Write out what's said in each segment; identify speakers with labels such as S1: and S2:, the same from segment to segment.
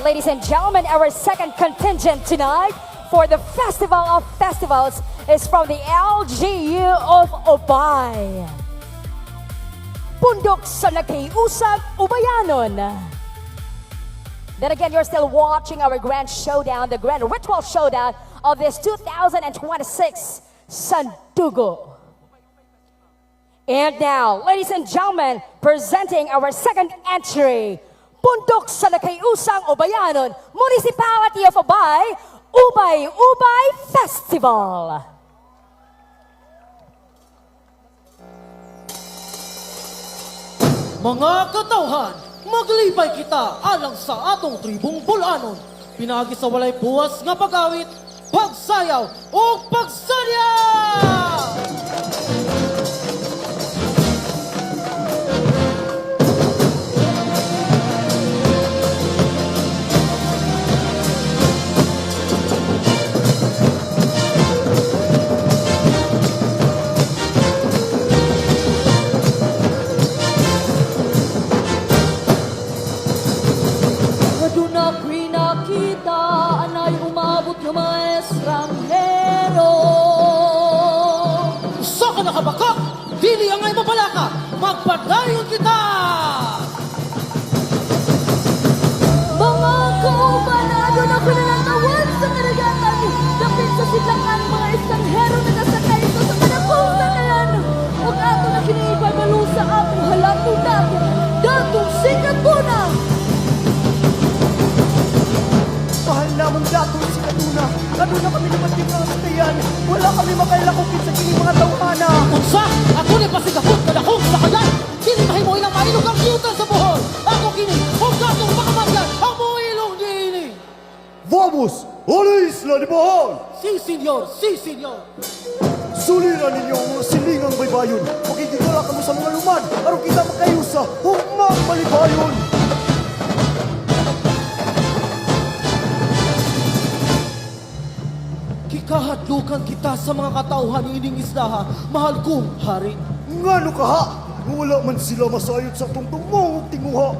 S1: Ladies and gentlemen, our second contingent tonight for the Festival of Festivals is from the LGU of Obay. Pundok sa Nagkayusag, Ubayanon. Then again, you're still watching our grand showdown, the grand ritual showdown of this 2026 Sandugo. And now, ladies and gentlemen, presenting our second entry, Pundok sa Nagkayusang Ubayanon, Municipality of Obay, Ubay Ubay Festival.
S2: Mga katauhan, maglibay kita alang sa atong tribong Bulanon. Pinagi sa walay buwas nga pag-awit, pagsayaw o pagsalya!
S3: Nakita, anay umabot ng mga estranghero.
S2: Usa ka nakabakak, dili ang ay mapalaka, magpadayon kita!
S3: Mga kaubanado na pinanatawad sa karagatan, dapit sa sidlangan mga estranghero na nasakay ito sa panakong sanayan. Huwag ato na kiniipagalo sa atong halatong datong Sikatuna.
S4: Mahal namong datong si Katuna. Kaduna kami naman ng satayan. Wala kami makailakupit sa kining mga tawhana.
S2: Unsa, ako ni pasigapot kadakong sa kayan, dili mahimo ilang mailog ang yutan sa buhol. Ako kini, kung gatong makamatyan, ang muilong dili.
S4: Vamos! Ala Isla de Bohol!
S2: Si senyor, si senyor.
S4: Suliran ninyo ang mga silingang baybayon. Makikigala kamo sa mga luman. Aron kita makayusa. Hugmang balibayon.
S2: Kikahadlukan kita sa mga katauhan ining isdaha, mahal kong hari.
S4: Ngano ka ha? Wala man sila masayod sa itong tumungog tinguha.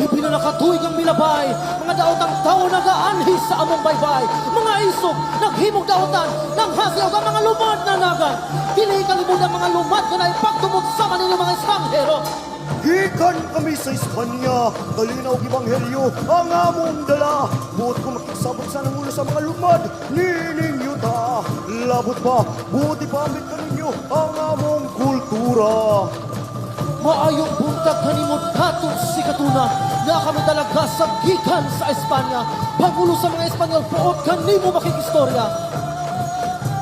S2: Ipinanakatuig ang milabay, mga daotang tao nagaanhi sa among baybay. Mga isog, naghimog daotan, nang hasyaw ang mga lumad na nagan. Dili kalimod ang mga lumad na naipagtumot sa maninyo mga estranghero.
S4: Gikan kami sa Espanya, kalinaw ibanghelyo ang among dala. Buot ko makiksabot sa nangulo sa mga lumad, nining yuta. Labot pa, buti pamit ka ninyo ang among kultura.
S2: Maayong buntag kanimod katong si Katuna, na kami talaga sa gikan sa Espanya. Pangulo sa mga Espanyol, puot kanimo makikistorya.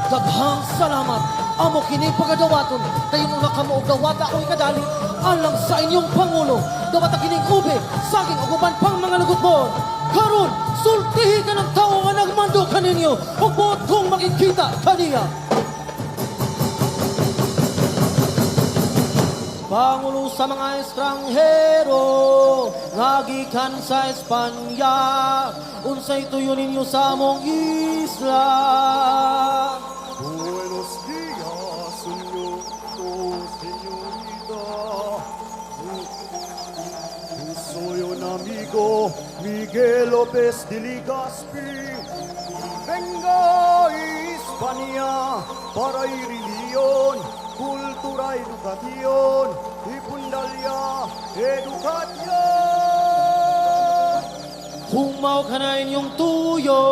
S2: Daghang salamat, amo kining pagadawaton, kayo mga kamuog dawata ako'y kadali, alang sa inyong Pangulo, dawata kining ube, saging uguban pang mga lugutbon. Karon, sultihi ka ng tao nga nagmando kaninyo, ug buot kong makikita kaniya. Pangulo sa mga estranghero, nagikan sa Espanya, unsay tuyo ninyo sa among isla.
S4: Buenos días, señorita. Soy un amigo, Miguel López de Legazpi. Vengo a Hispania para irilion, kultura, edukasyon, ipundalya, edukasyon.
S2: Kung mao ka na inyong tuyo,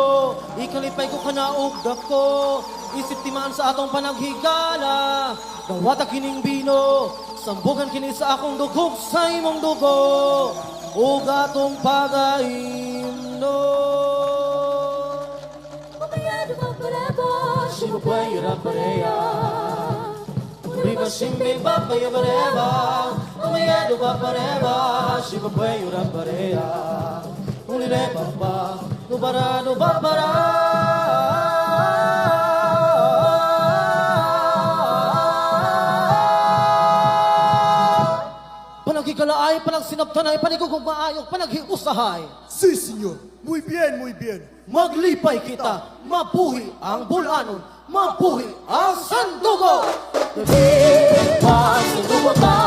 S2: ikalipay ko ka na og dako. Isip timaan sa atong panaghigala, dawata kining bino, sambugan kini sa akong dugog sa imong dugo, ug atong pagaimno.
S3: Umayado ba parebo?
S2: Shibupay Rapareya, Riba Shimbi Bapaya Bareba, Umayado ba pareba? Shibupay Rapareya, Ulire Baba, Nubara Nubabara. Panagkikalaay, panagsinabtanay, panigugong maayok, panaghiusahay.
S4: Sí, señor. Muy bien, muy bien.
S2: Maglipay kita, mabuhi ang Bulanon, mabuhi ang Sandugo. Pagsandugo ka,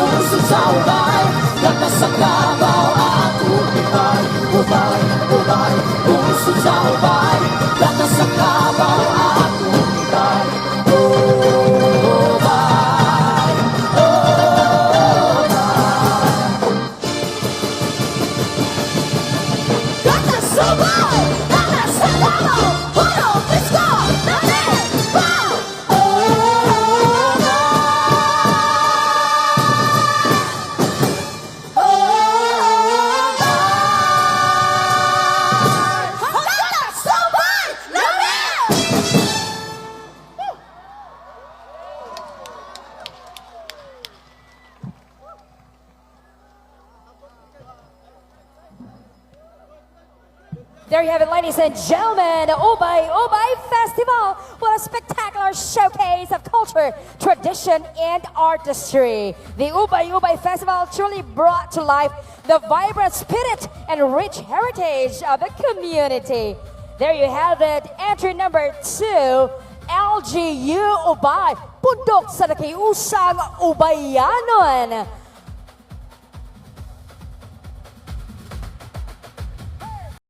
S2: Pusod sa ubay, lakas sa kabaw at ubay, ubay, ubay. Pusod sa ubay, lakas sa kabaw at ubay, ubay,
S3: Lakas sa ubay! Lakas sa kabaw! Puro Pisko! Natin! Wow! Lakas sa ubay! Natin!
S1: There you have it, ladies and gentlemen. Ubay Ubay Festival. What a spectacular showcase of culture, tradition, and artistry. The Ubay Ubay Festival truly brought to life the vibrant spirit and rich heritage of the community. There you have it. Entry number 2, LGU Ubay. Pundok sa nakiusang Ubayanon.